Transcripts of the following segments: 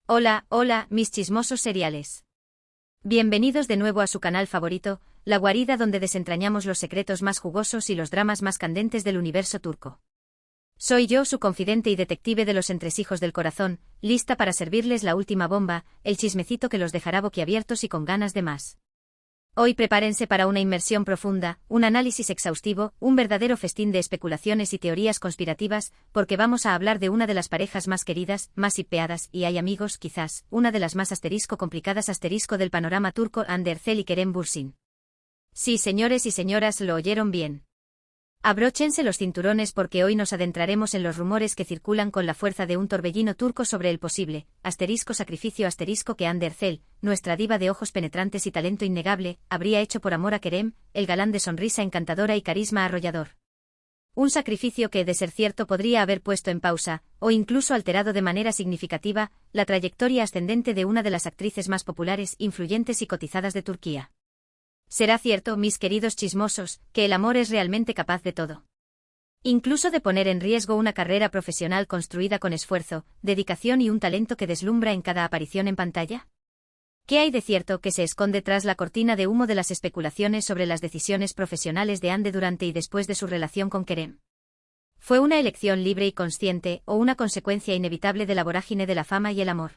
Hola, hola, mis chismosos seriales. Bienvenidos de nuevo a su canal favorito, La Guarida, donde desentrañamos los secretos más jugosos y los dramas más candentes del universo turco. Soy yo, su confidente y detective de los entresijos del corazón, lista para servirles la última bomba, el chismecito que los dejará boquiabiertos y con ganas de más. Hoy prepárense para una inmersión profunda, un análisis exhaustivo, un verdadero festín de especulaciones y teorías conspirativas, porque vamos a hablar de una de las parejas más queridas, más hipeadas y, hay amigos, quizás, una de las más complicadas del panorama turco, Hande Erçel y Kerem Bürsin. Sí, señores y señoras, lo oyeron bien. Abróchense los cinturones porque hoy nos adentraremos en los rumores que circulan con la fuerza de un torbellino turco sobre el posible, sacrificio que Hande Erçel, nuestra diva de ojos penetrantes y talento innegable, habría hecho por amor a Kerem, el galán de sonrisa encantadora y carisma arrollador. Un sacrificio que, de ser cierto, podría haber puesto en pausa, o incluso alterado de manera significativa, la trayectoria ascendente de una de las actrices más populares, influyentes y cotizadas de Turquía. ¿Será cierto, mis queridos chismosos, que el amor es realmente capaz de todo? Incluso de poner en riesgo una carrera profesional construida con esfuerzo, dedicación y un talento que deslumbra en cada aparición en pantalla. ¿Qué hay de cierto que se esconde tras la cortina de humo de las especulaciones sobre las decisiones profesionales de Hande durante y después de su relación con Kerem? ¿Fue una elección libre y consciente, o una consecuencia inevitable de la vorágine de la fama y el amor?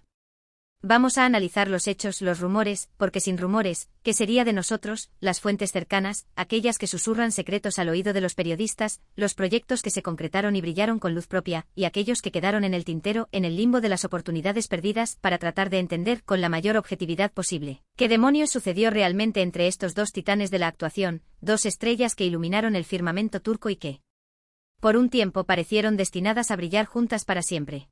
Vamos a analizar los hechos, los rumores, porque sin rumores, ¿qué sería de nosotros, las fuentes cercanas, aquellas que susurran secretos al oído de los periodistas, los proyectos que se concretaron y brillaron con luz propia, y aquellos que quedaron en el tintero, en el limbo de las oportunidades perdidas, para tratar de entender, con la mayor objetividad posible, qué demonios sucedió realmente entre estos dos titanes de la actuación, dos estrellas que iluminaron el firmamento turco y que, por un tiempo, parecieron destinadas a brillar juntas para siempre?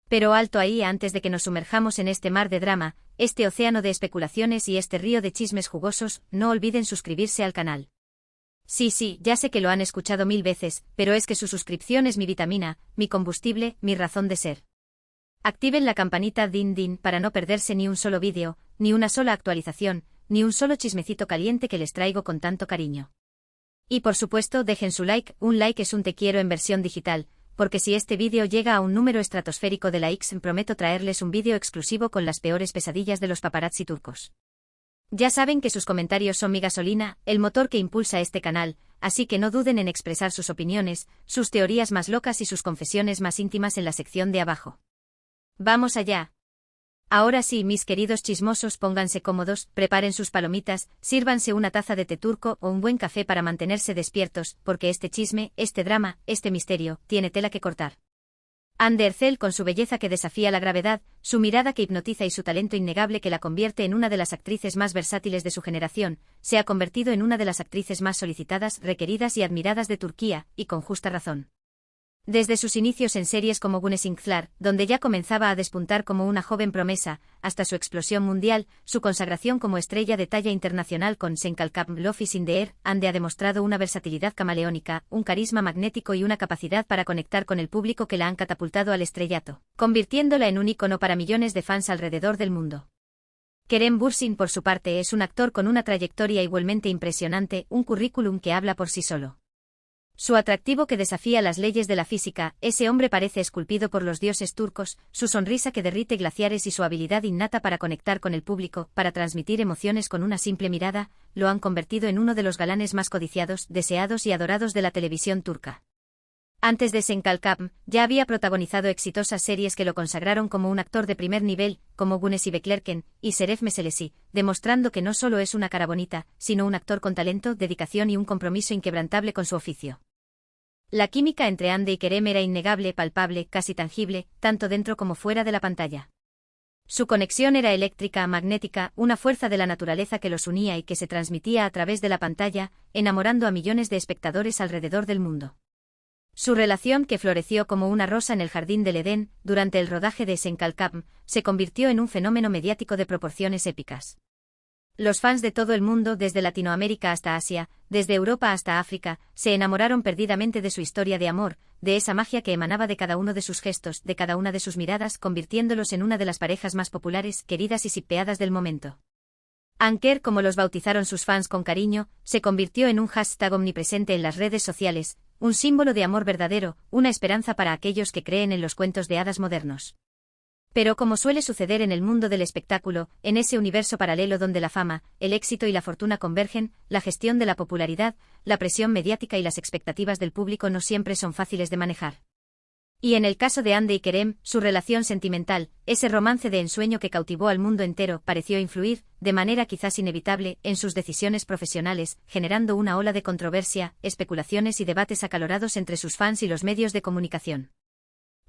Pero alto ahí, antes de que nos sumerjamos en este mar de drama, este océano de especulaciones y este río de chismes jugosos, no olviden suscribirse al canal. Sí, ya sé que lo han escuchado 1000 veces, pero es que su suscripción es mi vitamina, mi combustible, mi razón de ser. Activen la campanita din para no perderse ni un solo vídeo, ni una sola actualización, ni un solo chismecito caliente que les traigo con tanto cariño. Y por supuesto, dejen su like, un like es un te quiero en versión digital, porque si este vídeo llega a un número estratosférico de likes, prometo traerles un vídeo exclusivo con las peores pesadillas de los paparazzi turcos. Ya saben que sus comentarios son mi gasolina, el motor que impulsa este canal, así que no duden en expresar sus opiniones, sus teorías más locas y sus confesiones más íntimas en la sección de abajo. ¡Vamos allá! Ahora sí, mis queridos chismosos, pónganse cómodos, preparen sus palomitas, sírvanse una taza de té turco o un buen café para mantenerse despiertos, porque este chisme, este drama, este misterio, tiene tela que cortar. Hande Erçel, con su belleza que desafía la gravedad, su mirada que hipnotiza y su talento innegable que la convierte en una de las actrices más versátiles de su generación, se ha convertido en una de las actrices más solicitadas, requeridas y admiradas de Turquía, y con justa razón. Desde sus inicios en series como Güneş Inkler, donde ya comenzaba a despuntar como una joven promesa, hasta su explosión mundial, su consagración como estrella de talla internacional con Sen Kalkap Love is in the Air, Hande ha demostrado una versatilidad camaleónica, un carisma magnético y una capacidad para conectar con el público que la han catapultado al estrellato, convirtiéndola en un ícono para millones de fans alrededor del mundo. Kerem Bürsin, por su parte, es un actor con una trayectoria igualmente impresionante, un currículum que habla por sí solo. Su atractivo que desafía las leyes de la física, ese hombre parece esculpido por los dioses turcos, su sonrisa que derrite glaciares y su habilidad innata para conectar con el público, para transmitir emociones con una simple mirada, lo han convertido en uno de los galanes más codiciados, deseados y adorados de la televisión turca. Antes de Sen Kalkap, ya había protagonizado exitosas series que lo consagraron como un actor de primer nivel, como Güneş y Beklerken, y Şeref Meselesi, demostrando que no solo es una cara bonita, sino un actor con talento, dedicación y un compromiso inquebrantable con su oficio. La química entre Hande y Kerem era innegable, palpable, casi tangible, tanto dentro como fuera de la pantalla. Su conexión era eléctrica, magnética, una fuerza de la naturaleza que los unía y que se transmitía a través de la pantalla, enamorando a millones de espectadores alrededor del mundo. Su relación, que floreció como una rosa en el jardín del Edén, durante el rodaje de Sen Kalkap, se convirtió en un fenómeno mediático de proporciones épicas. Los fans de todo el mundo, desde Latinoamérica hasta Asia, desde Europa hasta África, se enamoraron perdidamente de su historia de amor, de esa magia que emanaba de cada uno de sus gestos, de cada una de sus miradas, convirtiéndolos en una de las parejas más populares, queridas y shippeadas del momento. Anker, como los bautizaron sus fans con cariño, se convirtió en un hashtag omnipresente en las redes sociales, un símbolo de amor verdadero, una esperanza para aquellos que creen en los cuentos de hadas modernos. Pero como suele suceder en el mundo del espectáculo, en ese universo paralelo donde la fama, el éxito y la fortuna convergen, la gestión de la popularidad, la presión mediática y las expectativas del público no siempre son fáciles de manejar. Y en el caso de Hande y Kerem, su relación sentimental, ese romance de ensueño que cautivó al mundo entero, pareció influir, de manera quizás inevitable, en sus decisiones profesionales, generando una ola de controversia, especulaciones y debates acalorados entre sus fans y los medios de comunicación.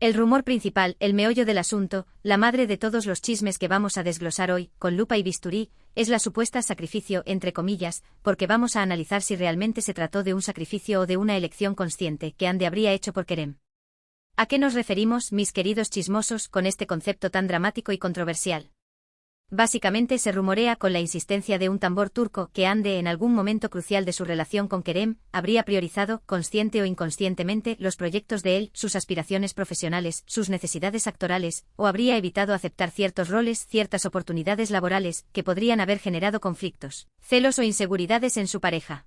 El rumor principal, el meollo del asunto, la madre de todos los chismes que vamos a desglosar hoy, con lupa y bisturí, es la supuesta sacrificio, entre comillas, porque vamos a analizar si realmente se trató de un sacrificio o de una elección consciente que Hande habría hecho por Kerem. ¿A qué nos referimos, mis queridos chismosos, con este concepto tan dramático y controversial? Básicamente se rumorea con la insistencia de un tambor turco que Hande en algún momento crucial de su relación con Kerem, habría priorizado, consciente o inconscientemente, los proyectos de él, sus aspiraciones profesionales, sus necesidades actorales, o habría evitado aceptar ciertos roles, ciertas oportunidades laborales, que podrían haber generado conflictos, celos o inseguridades en su pareja.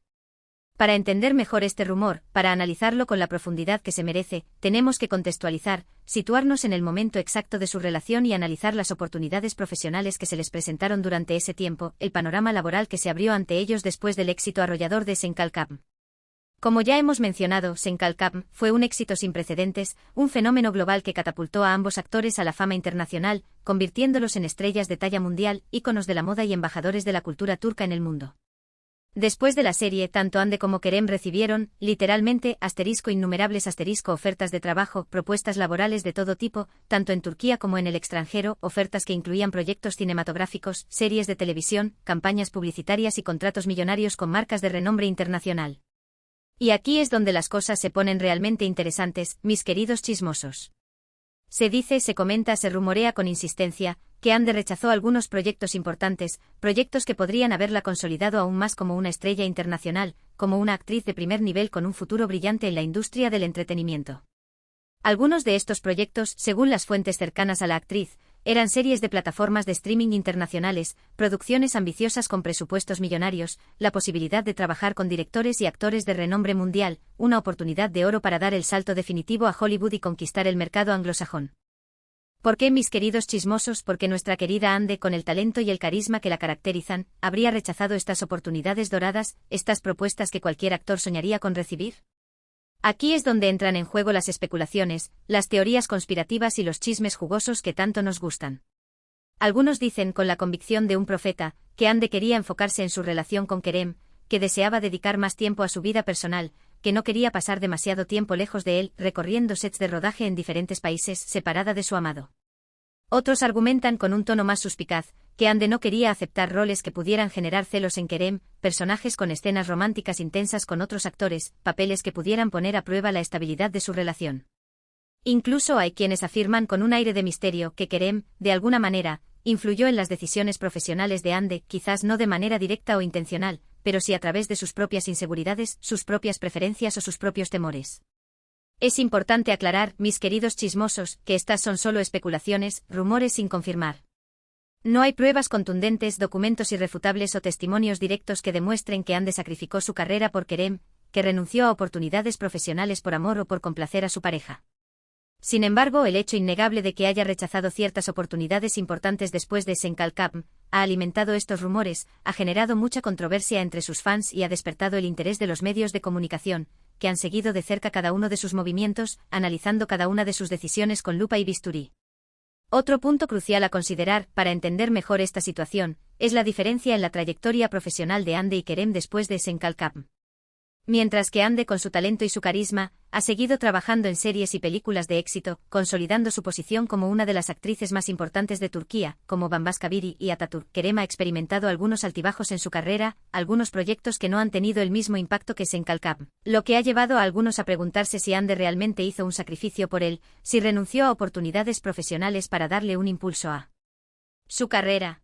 Para entender mejor este rumor, para analizarlo con la profundidad que se merece, tenemos que contextualizar, situarnos en el momento exacto de su relación y analizar las oportunidades profesionales que se les presentaron durante ese tiempo, el panorama laboral que se abrió ante ellos después del éxito arrollador de Senkalkam. Como ya hemos mencionado, Senkalkam fue un éxito sin precedentes, un fenómeno global que catapultó a ambos actores a la fama internacional, convirtiéndolos en estrellas de talla mundial, íconos de la moda y embajadores de la cultura turca en el mundo. Después de la serie, tanto Hande como Kerem recibieron, literalmente, innumerables ofertas de trabajo, propuestas laborales de todo tipo, tanto en Turquía como en el extranjero, ofertas que incluían proyectos cinematográficos, series de televisión, campañas publicitarias y contratos millonarios con marcas de renombre internacional. Y aquí es donde las cosas se ponen realmente interesantes, mis queridos chismosos. Se dice, se comenta, se rumorea con insistencia, que Hande rechazó algunos proyectos importantes, proyectos que podrían haberla consolidado aún más como una estrella internacional, como una actriz de primer nivel con un futuro brillante en la industria del entretenimiento. Algunos de estos proyectos, según las fuentes cercanas a la actriz, eran series de plataformas de streaming internacionales, producciones ambiciosas con presupuestos millonarios, la posibilidad de trabajar con directores y actores de renombre mundial, una oportunidad de oro para dar el salto definitivo a Hollywood y conquistar el mercado anglosajón. ¿Por qué, mis queridos chismosos? Porque nuestra querida Hande, con el talento y el carisma que la caracterizan, habría rechazado estas oportunidades doradas, estas propuestas que cualquier actor soñaría con recibir. Aquí es donde entran en juego las especulaciones, las teorías conspirativas y los chismes jugosos que tanto nos gustan. Algunos dicen, con la convicción de un profeta, que Hande quería enfocarse en su relación con Kerem, que deseaba dedicar más tiempo a su vida personal, que no quería pasar demasiado tiempo lejos de él, recorriendo sets de rodaje en diferentes países, separada de su amado. Otros argumentan con un tono más suspicaz, que Hande no quería aceptar roles que pudieran generar celos en Kerem, personajes con escenas románticas intensas con otros actores, papeles que pudieran poner a prueba la estabilidad de su relación. Incluso hay quienes afirman con un aire de misterio que Kerem, de alguna manera, influyó en las decisiones profesionales de Hande, quizás no de manera directa o intencional, pero sí a través de sus propias inseguridades, sus propias preferencias o sus propios temores. Es importante aclarar, mis queridos chismosos, que estas son solo especulaciones, rumores sin confirmar. No hay pruebas contundentes, documentos irrefutables o testimonios directos que demuestren que Hande sacrificó su carrera por Kerem, que renunció a oportunidades profesionales por amor o por complacer a su pareja. Sin embargo, el hecho innegable de que haya rechazado ciertas oportunidades importantes después de Senkalkam ha alimentado estos rumores, ha generado mucha controversia entre sus fans y ha despertado el interés de los medios de comunicación, que han seguido de cerca cada uno de sus movimientos, analizando cada una de sus decisiones con lupa y bisturí. Otro punto crucial a considerar, para entender mejor esta situación, es la diferencia en la trayectoria profesional de Hande y Kerem después de Senkalkam. Mientras que Hande, con su talento y su carisma, ha seguido trabajando en series y películas de éxito, consolidando su posición como una de las actrices más importantes de Turquía, como Bambaşkabiri y Atatürk. Kerem ha experimentado algunos altibajos en su carrera, algunos proyectos que no han tenido el mismo impacto que Senkalkam, lo que ha llevado a algunos a preguntarse si Hande realmente hizo un sacrificio por él, si renunció a oportunidades profesionales para darle un impulso a su carrera.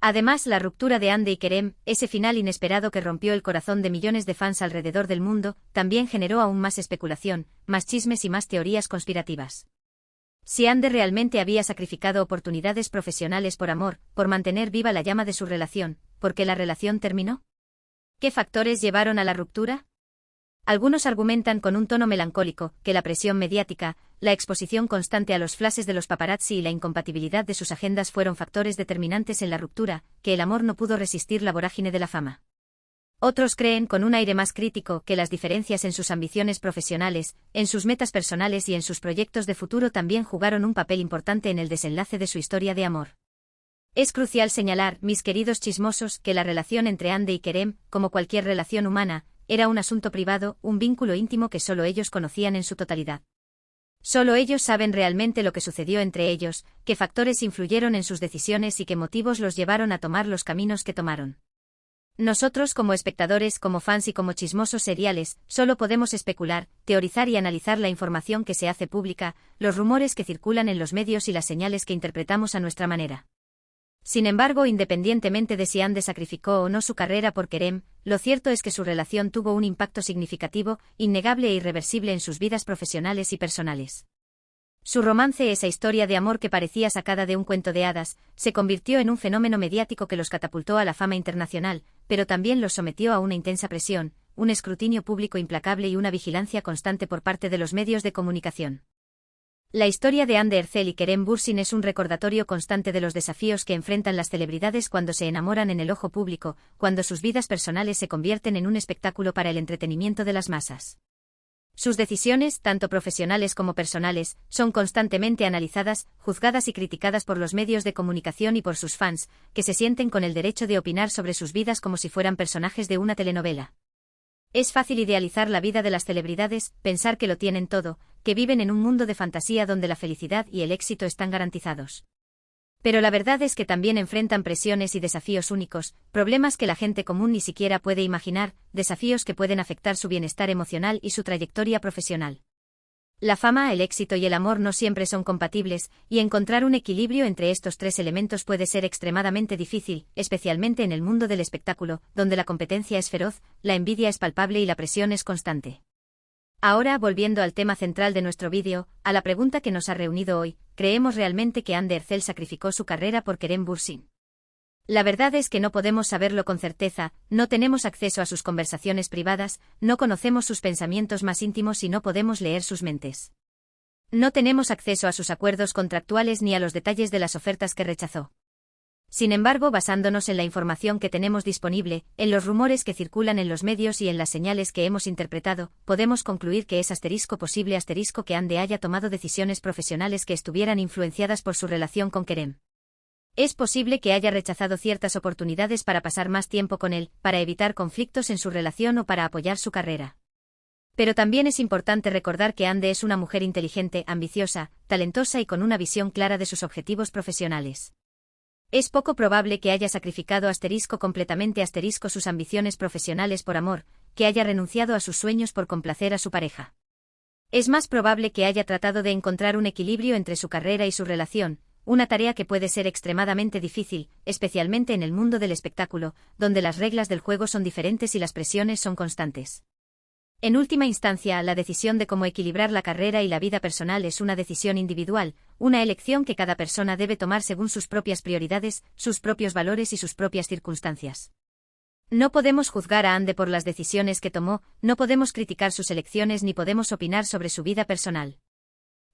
Además, la ruptura de Hande y Kerem, ese final inesperado que rompió el corazón de millones de fans alrededor del mundo, también generó aún más especulación, más chismes y más teorías conspirativas. Si Hande realmente había sacrificado oportunidades profesionales por amor, por mantener viva la llama de su relación, ¿por qué la relación terminó? ¿Qué factores llevaron a la ruptura? Algunos argumentan con un tono melancólico que la presión mediática, la exposición constante a los flashes de los paparazzi y la incompatibilidad de sus agendas fueron factores determinantes en la ruptura, que el amor no pudo resistir la vorágine de la fama. Otros creen, con un aire más crítico, que las diferencias en sus ambiciones profesionales, en sus metas personales y en sus proyectos de futuro también jugaron un papel importante en el desenlace de su historia de amor. Es crucial señalar, mis queridos chismosos, que la relación entre Ande y Kerem, como cualquier relación humana, era un asunto privado, un vínculo íntimo que solo ellos conocían en su totalidad. Solo ellos saben realmente lo que sucedió entre ellos, qué factores influyeron en sus decisiones y qué motivos los llevaron a tomar los caminos que tomaron. Nosotros, como espectadores, como fans y como chismosos seriales, solo podemos especular, teorizar y analizar la información que se hace pública, los rumores que circulan en los medios y las señales que interpretamos a nuestra manera. Sin embargo, independientemente de si Ande sacrificó o no su carrera por Kerem, lo cierto es que su relación tuvo un impacto significativo, innegable e irreversible en sus vidas profesionales y personales. Su romance, esa historia de amor que parecía sacada de un cuento de hadas, se convirtió en un fenómeno mediático que los catapultó a la fama internacional, pero también los sometió a una intensa presión, un escrutinio público implacable y una vigilancia constante por parte de los medios de comunicación. La historia de Hande Erçel y Kerem Bürsin es un recordatorio constante de los desafíos que enfrentan las celebridades cuando se enamoran en el ojo público, cuando sus vidas personales se convierten en un espectáculo para el entretenimiento de las masas. Sus decisiones, tanto profesionales como personales, son constantemente analizadas, juzgadas y criticadas por los medios de comunicación y por sus fans, que se sienten con el derecho de opinar sobre sus vidas como si fueran personajes de una telenovela. Es fácil idealizar la vida de las celebridades, pensar que lo tienen todo, que viven en un mundo de fantasía donde la felicidad y el éxito están garantizados. Pero la verdad es que también enfrentan presiones y desafíos únicos, problemas que la gente común ni siquiera puede imaginar, desafíos que pueden afectar su bienestar emocional y su trayectoria profesional. La fama, el éxito y el amor no siempre son compatibles, y encontrar un equilibrio entre estos tres elementos puede ser extremadamente difícil, especialmente en el mundo del espectáculo, donde la competencia es feroz, la envidia es palpable y la presión es constante. Ahora, volviendo al tema central de nuestro vídeo, a la pregunta que nos ha reunido hoy, ¿creemos realmente que Hande Erçel sacrificó su carrera por Kerem Bürsin? La verdad es que no podemos saberlo con certeza, no tenemos acceso a sus conversaciones privadas, no conocemos sus pensamientos más íntimos y no podemos leer sus mentes. No tenemos acceso a sus acuerdos contractuales ni a los detalles de las ofertas que rechazó. Sin embargo, basándonos en la información que tenemos disponible, en los rumores que circulan en los medios y en las señales que hemos interpretado, podemos concluir que es posible que Hande haya tomado decisiones profesionales que estuvieran influenciadas por su relación con Kerem. Es posible que haya rechazado ciertas oportunidades para pasar más tiempo con él, para evitar conflictos en su relación o para apoyar su carrera. Pero también es importante recordar que Hande es una mujer inteligente, ambiciosa, talentosa y con una visión clara de sus objetivos profesionales. Es poco probable que haya sacrificado completamente sus ambiciones profesionales por amor, que haya renunciado a sus sueños por complacer a su pareja. Es más probable que haya tratado de encontrar un equilibrio entre su carrera y su relación, una tarea que puede ser extremadamente difícil, especialmente en el mundo del espectáculo, donde las reglas del juego son diferentes y las presiones son constantes. En última instancia, la decisión de cómo equilibrar la carrera y la vida personal es una decisión individual, una elección que cada persona debe tomar según sus propias prioridades, sus propios valores y sus propias circunstancias. No podemos juzgar a Hande por las decisiones que tomó, no podemos criticar sus elecciones ni podemos opinar sobre su vida personal.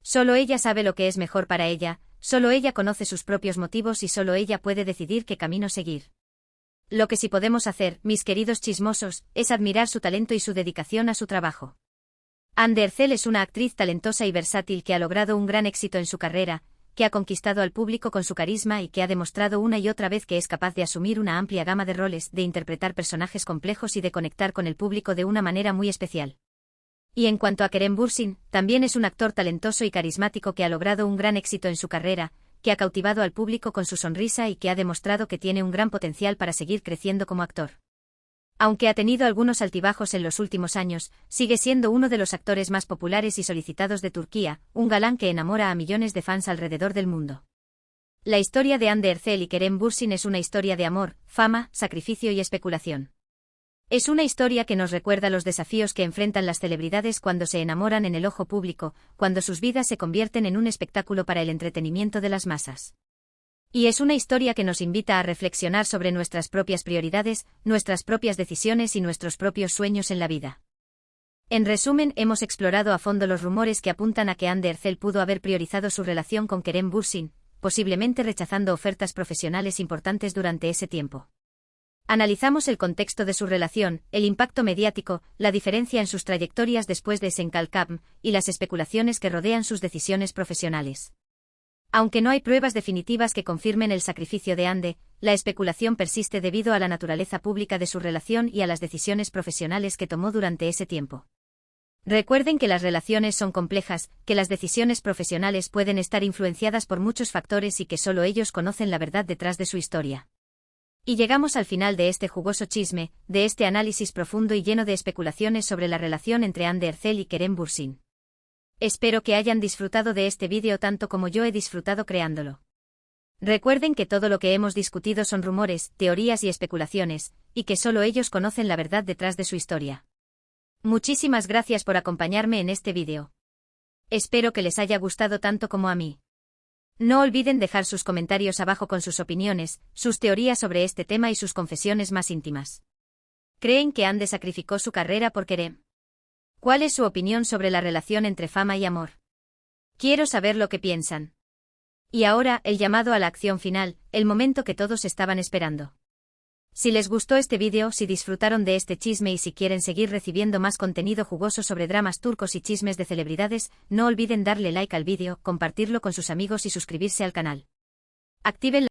Solo ella sabe lo que es mejor para ella, solo ella conoce sus propios motivos y solo ella puede decidir qué camino seguir. Lo que sí podemos hacer, mis queridos chismosos, es admirar su talento y su dedicación a su trabajo. Hande Erçel es una actriz talentosa y versátil que ha logrado un gran éxito en su carrera, que ha conquistado al público con su carisma y que ha demostrado una y otra vez que es capaz de asumir una amplia gama de roles, de interpretar personajes complejos y de conectar con el público de una manera muy especial. Y en cuanto a Kerem Bürsin, también es un actor talentoso y carismático que ha logrado un gran éxito en su carrera, que ha cautivado al público con su sonrisa y que ha demostrado que tiene un gran potencial para seguir creciendo como actor. Aunque ha tenido algunos altibajos en los últimos años, sigue siendo uno de los actores más populares y solicitados de Turquía, un galán que enamora a millones de fans alrededor del mundo. La historia de Hande Erçel y Kerem Bürsin es una historia de amor, fama, sacrificio y especulación. Es una historia que nos recuerda los desafíos que enfrentan las celebridades cuando se enamoran en el ojo público, cuando sus vidas se convierten en un espectáculo para el entretenimiento de las masas. Y es una historia que nos invita a reflexionar sobre nuestras propias prioridades, nuestras propias decisiones y nuestros propios sueños en la vida. En resumen, hemos explorado a fondo los rumores que apuntan a que Hande Erçel pudo haber priorizado su relación con Kerem Bürsin, posiblemente rechazando ofertas profesionales importantes durante ese tiempo. Analizamos el contexto de su relación, el impacto mediático, la diferencia en sus trayectorias después de Senkalkam y las especulaciones que rodean sus decisiones profesionales. Aunque no hay pruebas definitivas que confirmen el sacrificio de Hande, la especulación persiste debido a la naturaleza pública de su relación y a las decisiones profesionales que tomó durante ese tiempo. Recuerden que las relaciones son complejas, que las decisiones profesionales pueden estar influenciadas por muchos factores y que solo ellos conocen la verdad detrás de su historia. Y llegamos al final de este jugoso chisme, de este análisis profundo y lleno de especulaciones sobre la relación entre Hande Erçel y Kerem Bürsin. Espero que hayan disfrutado de este vídeo tanto como yo he disfrutado creándolo. Recuerden que todo lo que hemos discutido son rumores, teorías y especulaciones, y que solo ellos conocen la verdad detrás de su historia. Muchísimas gracias por acompañarme en este vídeo. Espero que les haya gustado tanto como a mí. No olviden dejar sus comentarios abajo con sus opiniones, sus teorías sobre este tema y sus confesiones más íntimas. ¿Creen que Hande sacrificó su carrera por Kerem? ¿Cuál es su opinión sobre la relación entre fama y amor? Quiero saber lo que piensan. Y ahora, el llamado a la acción final, el momento que todos estaban esperando. Si les gustó este vídeo, si disfrutaron de este chisme y si quieren seguir recibiendo más contenido jugoso sobre dramas turcos y chismes de celebridades, no olviden darle like al vídeo, compartirlo con sus amigos y suscribirse al canal. Activen